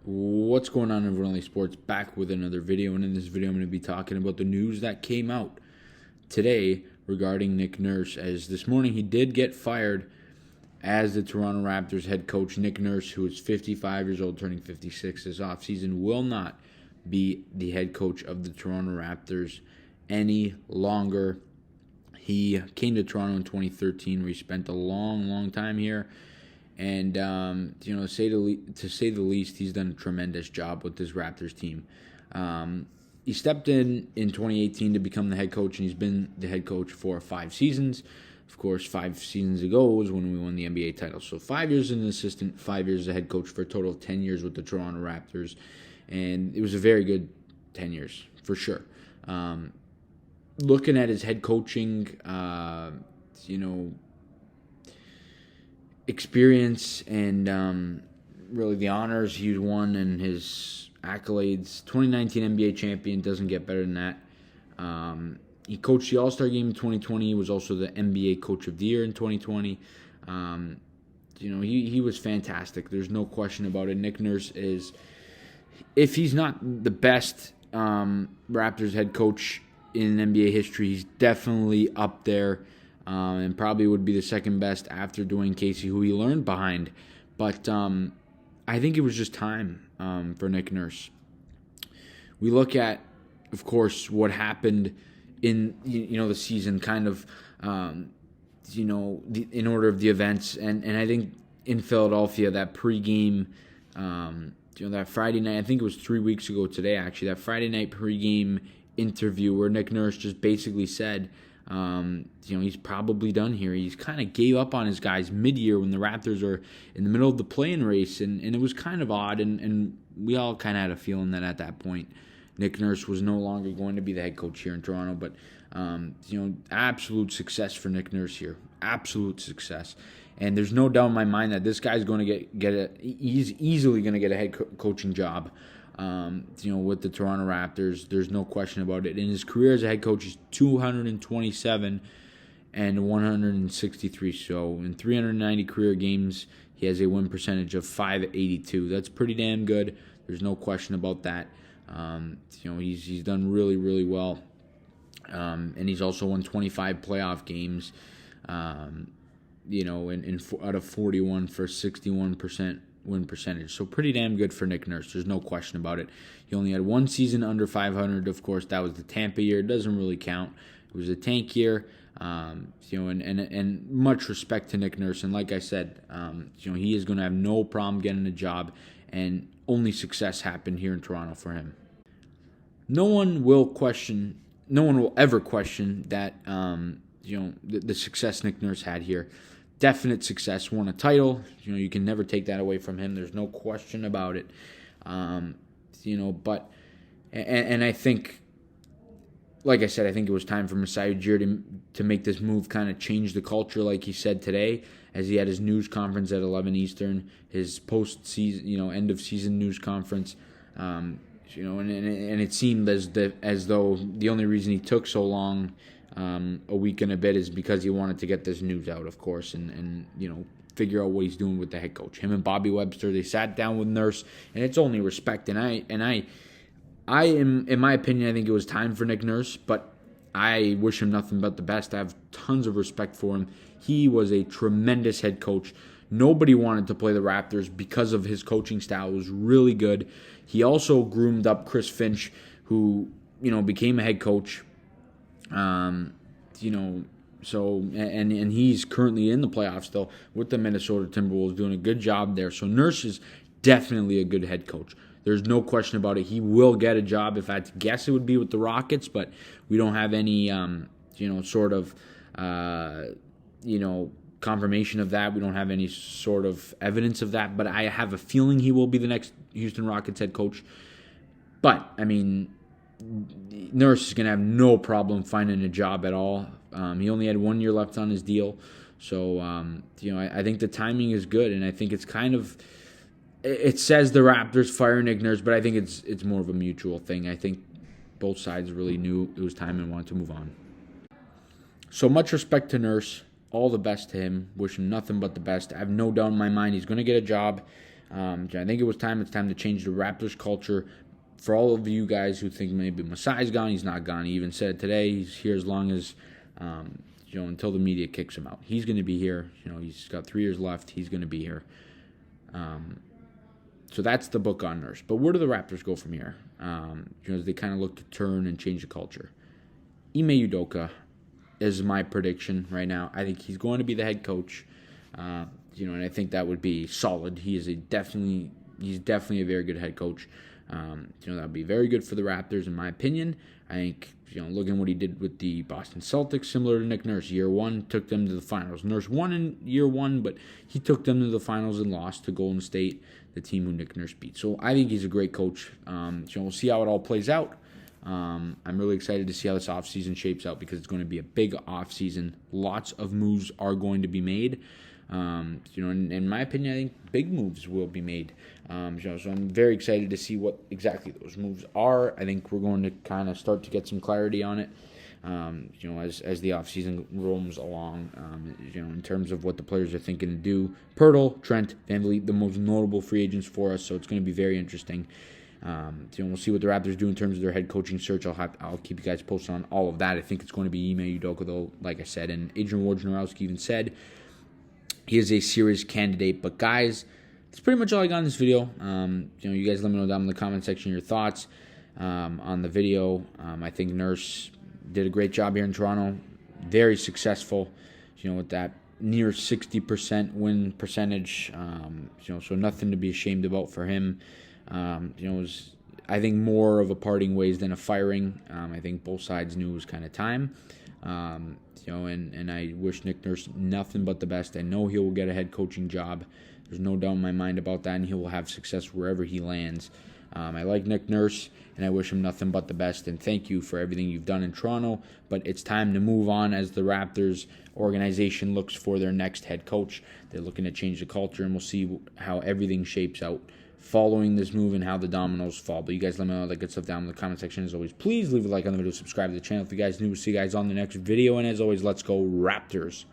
What's going on, everyone? LA Sports back with another video, and in this video I'm going to be talking about the news that came out today regarding Nick Nurse, as this morning he did get fired as the Toronto Raptors head coach. Nick Nurse, who is 55 years old, turning 56 this offseason, will not be the head coach of the Toronto Raptors any longer. He came to Toronto in 2013, where he spent a long time here. And, to say the least, he's done a tremendous job with this Raptors team. He stepped in 2018 to become the head coach, and he's been the head coach for 5 seasons. Of course, 5 seasons ago was when we won the NBA title. So 5 years as an assistant, 5 years as a head coach, for a total of 10 years with the Toronto Raptors. And it was a very good 10 years, for sure. Looking at his head coaching, experience and really the honors he's won and his accolades. 2019 NBA champion, doesn't get better than that. He coached the All-Star game in 2020. He was also the NBA Coach of the Year in 2020. He was fantastic. There's no question about it. Nick Nurse is, if he's not the best Raptors head coach in NBA history, he's definitely up there. And probably would be the second best after Dwayne Casey, who he learned behind. But I think it was just time for Nick Nurse. We look at, of course, what happened in the season, kind of in order of the events, and I think in Philadelphia, that pregame, that Friday night, I think it was 3 weeks ago today, actually, that Friday night pregame interview where Nick Nurse just basically said, he's probably done here. He's kind of gave up on his guys mid-year when the Raptors are in the middle of the play-in race, and it was kind of odd, and we all kind of had a feeling that at that point Nick Nurse was no longer going to be the head coach here in Toronto. But absolute success for Nick Nurse here, absolute success. And there's no doubt in my mind that this guy's going to he's easily going to get a head coaching job. With the Toronto Raptors, there's no question about it. In his career as a head coach, he's 227 and 163. So in 390 career games, he has a win percentage of .582. That's pretty damn good. There's no question about that. He's done really well, and he's also won 25 playoff games. Out of 41 for 61% win percentage. So pretty damn good for Nick Nurse. There's no question about it. He only had 1 season under 500. Of course, that was the Tampa year. It doesn't really count. It was a tank year. And much respect to Nick Nurse. And like I said, he is going to have no problem getting a job, and only success happened here in Toronto for him. No one will ever question that, the success Nick Nurse had here. Definite success, won a title. You can never take that away from him. There's no question about it. But I think, like I said, I think it was time for Masai Ujiri to make this move, kind of change the culture, like he said today, as he had his news conference at 11 Eastern, his post-season, end of season news conference. And it seemed as though the only reason he took so long, a week and a bit, is because he wanted to get this news out, of course, and figure out what he's doing with the head coach. Him and Bobby Webster, they sat down with Nurse, and it's only respect. And I am, in my opinion, I think it was time for Nick Nurse, but I wish him nothing but the best. I have tons of respect for him. He was a tremendous head coach. Nobody wanted to play the Raptors because of his coaching style. It was really good. He also groomed up Chris Finch, who became a head coach. So he's currently in the playoffs still with the Minnesota Timberwolves, doing a good job there. So Nurse is definitely a good head coach. There's no question about it. He will get a job. If I had to guess, it would be with the Rockets, but we don't have any, confirmation of that. We don't have any sort of evidence of that, but I have a feeling he will be the next Houston Rockets head coach. But, Nurse is going to have no problem finding a job at all. He only had 1 year left on his deal. So, I think the timing is good, and I think it's kind of, it says the Raptors fire Nick Nurse, but I think it's more of a mutual thing. I think both sides really knew it was time and wanted to move on. So much respect to Nurse. All the best to him. Wish him nothing but the best. I have no doubt in my mind he's going to get a job. I think it was time. It's time to change the Raptors culture. For all of you guys who think maybe Masai's gone, he's not gone. He even said today he's here as long as, until the media kicks him out. He's going to be here. He's got 3 years left. He's going to be here. So that's the book on Nurse. But where do the Raptors go from here? As they kind of look to turn and change the culture. Ime Udoka is my prediction right now. I think he's going to be the head coach. And I think that would be solid. He's definitely a very good head coach. That would be very good for the Raptors, in my opinion. I think, looking at what he did with the Boston Celtics, similar to Nick Nurse. Year one, took them to the finals. Nurse won in year one, but he took them to the finals and lost to Golden State, the team who Nick Nurse beat. So I think he's a great coach. We'll see how it all plays out. I'm really excited to see how this offseason shapes out because it's going to be a big offseason. Lots of moves are going to be made. In my opinion, I think big moves will be made. So I'm very excited to see what exactly those moves are. I think we're going to kind of start to get some clarity on it, as the offseason roams along, in terms of what the players are thinking to do. Pirtle, Trent, VanVleet, the most notable free agents for us, so it's going to be very interesting. We'll see what the Raptors do in terms of their head coaching search. I'll keep you guys posted on all of that. I think it's going to be Ime Udoka, though, like I said, and Adrian Wojnarowski even said he is a serious candidate. But guys, that's pretty much all I got in this video. You guys let me know down in the comment section your thoughts on the video. I think Nurse did a great job here in Toronto. Very successful, with that near 60% win percentage. So nothing to be ashamed about for him. It was, I think, more of a parting ways than a firing. I think both sides knew it was kind of time. And I wish Nick Nurse nothing but the best. I know he will get a head coaching job. There's no doubt in my mind about that, and he will have success wherever he lands. I like Nick Nurse, and I wish him nothing but the best, and thank you for everything you've done in Toronto. But it's time to move on as the Raptors organization looks for their next head coach. They're looking to change the culture, and we'll see how everything shapes out following this move and how the dominoes fall. But you guys let me know all that good stuff down in the comment section. As always, please leave a like on the video, subscribe to the channel if you guys new. We'll see you guys on the next video, and as always, let's go Raptors.